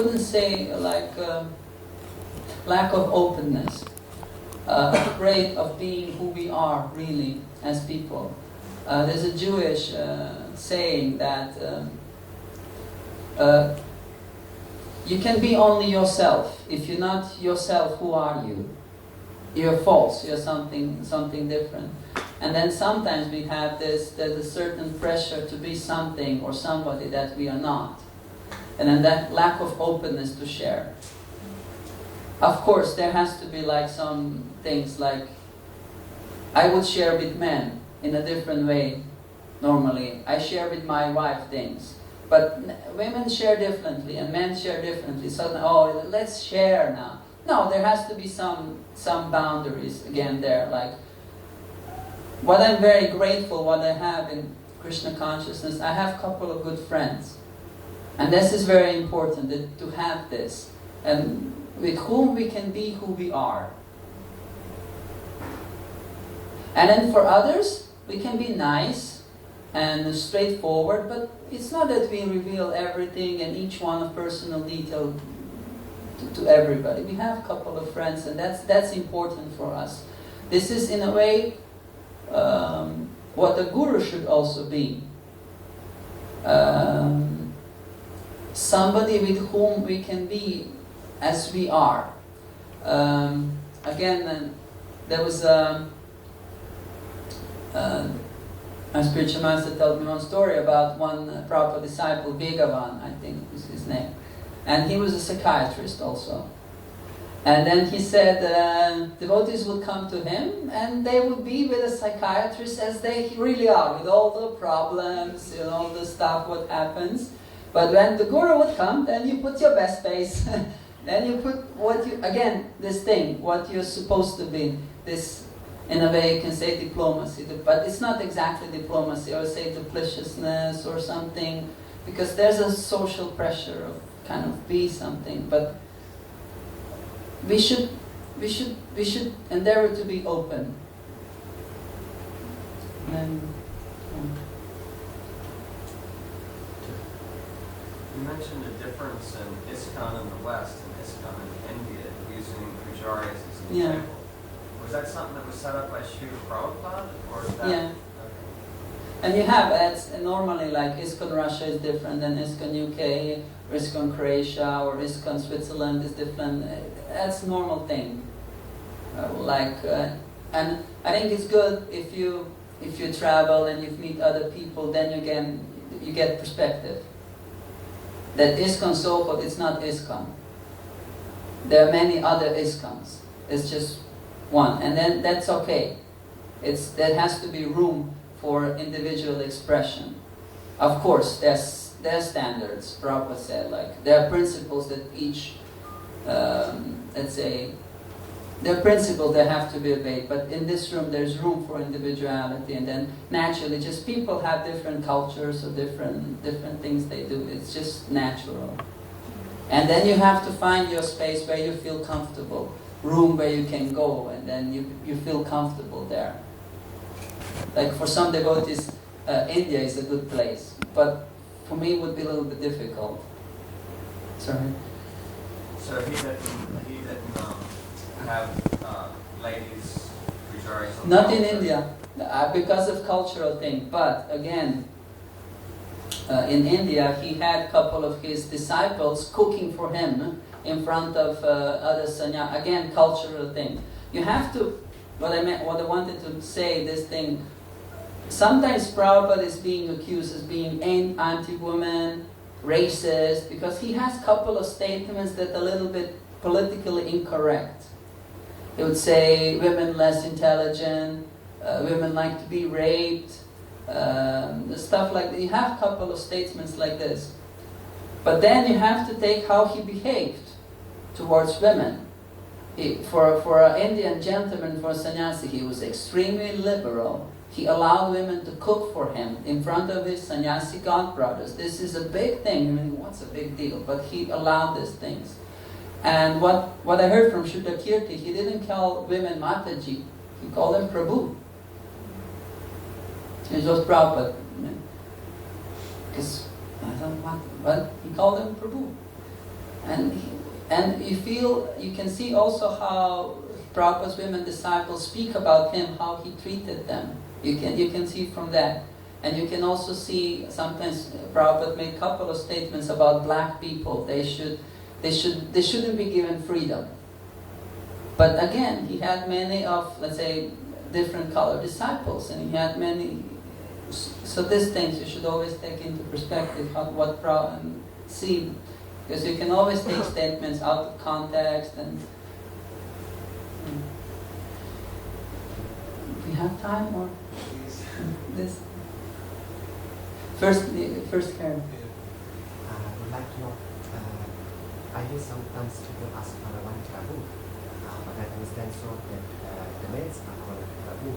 wouldn't say like lack of openness, afraid of being who we are really as people. There's a Jewish saying that you can be only yourself. If you're not yourself, who are you? You're false. You're something different. And then sometimes we have there's a certain pressure to be something or somebody that we are not. And then that lack of openness to share. Of course, there has to be like some things like, I would share with men in a different way normally. I share with my wife things. But women share differently and men share differently. So, oh, let's share now. No, there has to be some boundaries again there. Like, what I'm very grateful, what I have in Krishna consciousness, I have a couple of good friends. And this is very important, to have this. And with whom we can be who we are. And then for others, we can be nice and straightforward, but it's not that we reveal everything and each one of personal detail to everybody. We have a couple of friends, and that's important for us. This is, in a way, what a guru should also be. Somebody with whom we can be as we are. Again, there was my spiritual master told me one story about one Prabhupada disciple, Bhagavan, I think is his name. And he was a psychiatrist also. And then he said devotees would come to him and they would be with a psychiatrist as they really are, with all the problems, all the stuff, what happens. But when the guru would come, then you put your best face. Then you put this thing, what you're supposed to be. This, in a way, you can say diplomacy, but it's not exactly diplomacy, or say dupliciousness or something, because there's a social pressure of kind of be something. But we should endeavor to be open. And, You mentioned a difference in ISKCON in the West and ISKCON in India, using Pujaris as an example. Was that something that was set up by Srila Prabhupada? Or is that, yeah. Okay. And you have ads, normally like ISKCON Russia is different than ISKCON UK, or ISKCON Croatia, or ISKCON Switzerland is different. That's a normal thing. And I think it's good if you travel and you meet other people, then you get perspective. That ISKCON so-called, it's not ISKCON. There are many other ISKCONs. It's just one, and then that's okay. There has to be room for individual expression. Of course, there's standards. Prabhupada said, like there are principles that each, let's say, there are principles that have to be obeyed. But in this room, there's room for individuality, and then naturally, just people have different cultures or different things they do. It's just natural. And then you have to find your space where you feel comfortable, room where you can go, and then you feel comfortable there. Like for some devotees, India is a good place, but for me it would be a little bit difficult. Sorry. So he didn't have ladies pujaris on Not the in altar? India, because of cultural thing. But again, in India, he had a couple of his disciples cooking for him in front of other sannyas. Again, cultural thing. You have to. What I wanted to say, this thing. Sometimes Prabhupada is being accused as being anti-woman, racist, because he has a couple of statements that are a little bit politically incorrect. He would say women less intelligent, women like to be raped, stuff like that. You have a couple of statements like this. But then you have to take how he behaved towards women. For an Indian gentleman, for a sannyasi, he was extremely liberal. He allowed women to cook for him in front of his sannyasi godbrothers. This is a big thing. I mean, what's a big deal? But he allowed these things. And what I heard from Shuddha Kirti, he didn't call women Mataji. He called them Prabhu. It was Prabhupada. Because I don't know what, but he called them Prabhu. And you can see also how Prabhupada's women disciples speak about him, how he treated them. You can see from that. And you can also see sometimes Prabhupada made a couple of statements about black people. They shouldn't be given freedom. But again, he had many of, let's say, different colored disciples, and he had many. So these things you should always take into perspective what Prabhupada see, because you can always take statements out of context. And do we have time or this? First Karen. I would like to know, I hear sometimes people ask for one Prabhu, but I understand so that the males are called Prabhu.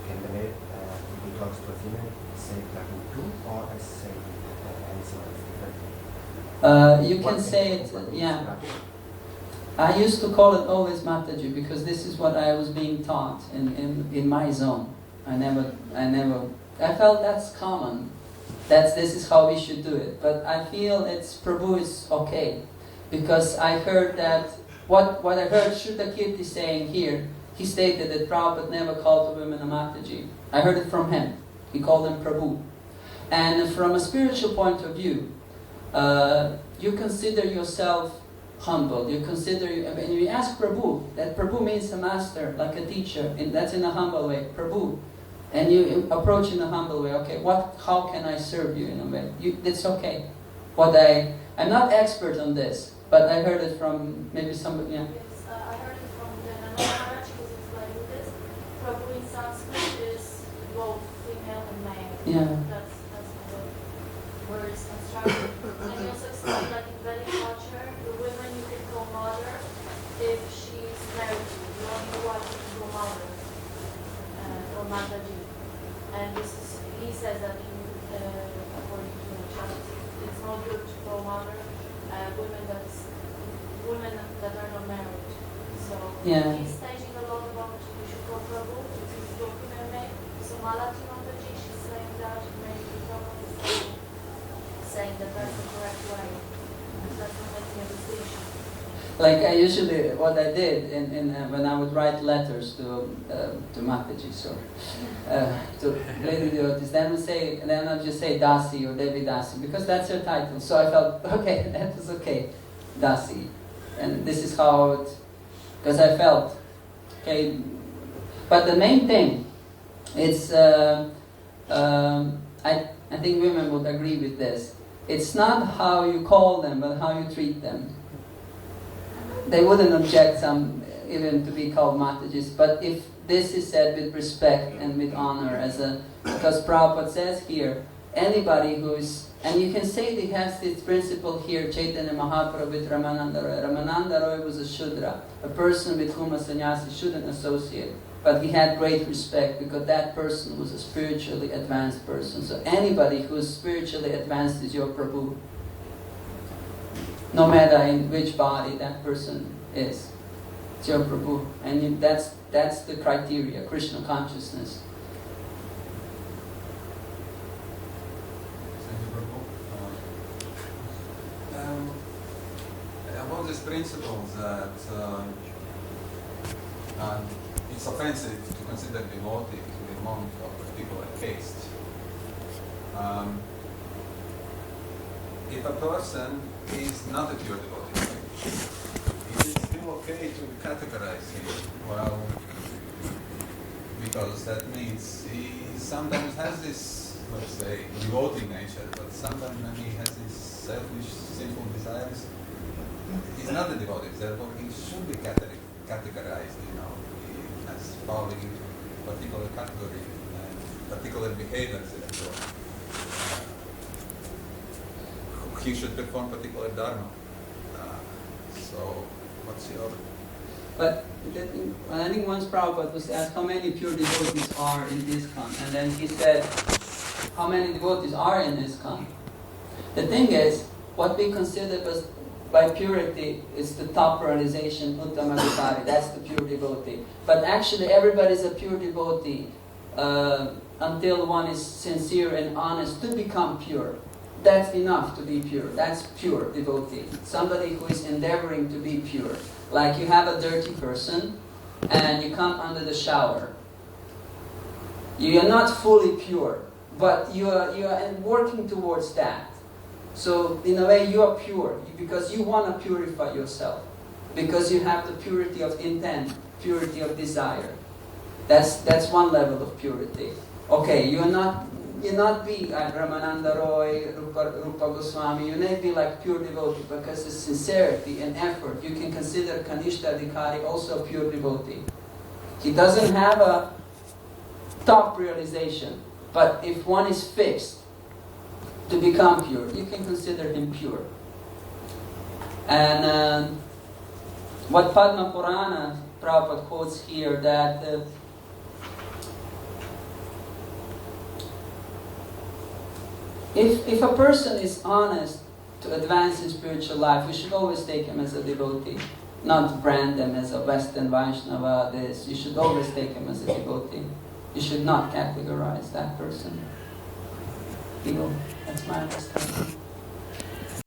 Can the male, if he talks to a female, say Prabhu too, or say anything else different? You can say it, yeah. I used to call it always Mataji because this is what I was being taught in my zone. I felt that's common. This is how we should do it. But I feel Prabhu is okay. Because I heard that, what I heard Shuddha Kirti saying here, he stated that Prabhupada never called the women a Mataji. I heard it from him. He called them Prabhu. And from a spiritual point of view, you consider yourself humble. You ask Prabhu, that Prabhu means a master, like a teacher, and that's in a humble way, Prabhu. And you approach in a humble way. Okay, how can I serve you in a way? It's okay. I'm not expert on this, but I heard it from maybe somebody. Yeah. Yes, I heard it from the Nanda Maharaj who was explaining this. Prabhu in Sanskrit is both female and male. Yeah. That's the word is constructed. And he also explained like in Vedic culture, the women you can call mother if she's married to you. The only wife you can call mother or Mataji. And he says that according to the church, it's not good to call mother women that are not married. So yeah. He's staging a lot about you should call Prabhu, which is your female name. So Malati Mataji, she's saying that maybe Prabhu is saying that that's the correct way. That's not making a distinction. Like I usually, what I did when I would write letters to Mataji, to lady devotees, then I'd just say Dasi or Devi Dasi, because that's her title. So I felt, okay, that was okay, Dasi. And this is how because I felt, okay. But the main thing, it's, I think women would agree with this. It's not how you call them, but how you treat them. They wouldn't object even to be called Matajis, but if this is said with respect and with honor, because Prabhupada says here, anybody who's, and you can say he has this principle here, Chaitanya Mahaprabhu with Ramananda Roy. Ramananda Roy was a Shudra, a person with whom a sannyasi shouldn't associate, but he had great respect because that person was a spiritually advanced person. So anybody who is spiritually advanced is your Prabhu. No matter in which body that person is. It's your Prabhu. And that's the criteria, Krishna consciousness. About this principle that it's offensive to consider devotee to be monk of particular caste. If a person is not a pure devotee, is it still okay to categorize him? Well, because that means he sometimes has this, let's say, devotee nature, but sometimes when he has these selfish, sinful desires, he's not a devotee, therefore he should be categorized, as falling into a particular category and particular behaviors, therefore. He should perform particular dharma. So, what's your... But I think once Prabhupada was asked how many pure devotees are in ISKCON, and then he said, how many devotees are in ISKCON? The thing is, what we consider by purity is the top realization, Uttama, that's the pure devotee. But actually everybody is a pure devotee until one is sincere and honest to become pure. that's enough to be pure. That's pure devotee. Somebody who is endeavoring to be pure. Like you have a dirty person and you come under the shower. You are not fully pure, but you are working towards that. So in a way you are pure because you want to purify yourself. Because you have the purity of intent, purity of desire. That's one level of purity. Okay, you're not be like Ramananda Roy, Rupa Goswami, you may be like pure devotee because it's sincerity and effort. You can consider Kanishta Adhikari also a pure devotee. He doesn't have a top realization, but if one is fixed to become pure, you can consider him pure. And what Padma Purana, Prabhupada quotes here, that if a person is honest to advance in spiritual life, we should always take him as a devotee, not brand them as a Western Vaishnava, this. You should always take him as a devotee. You should not categorize that person. That's my understanding.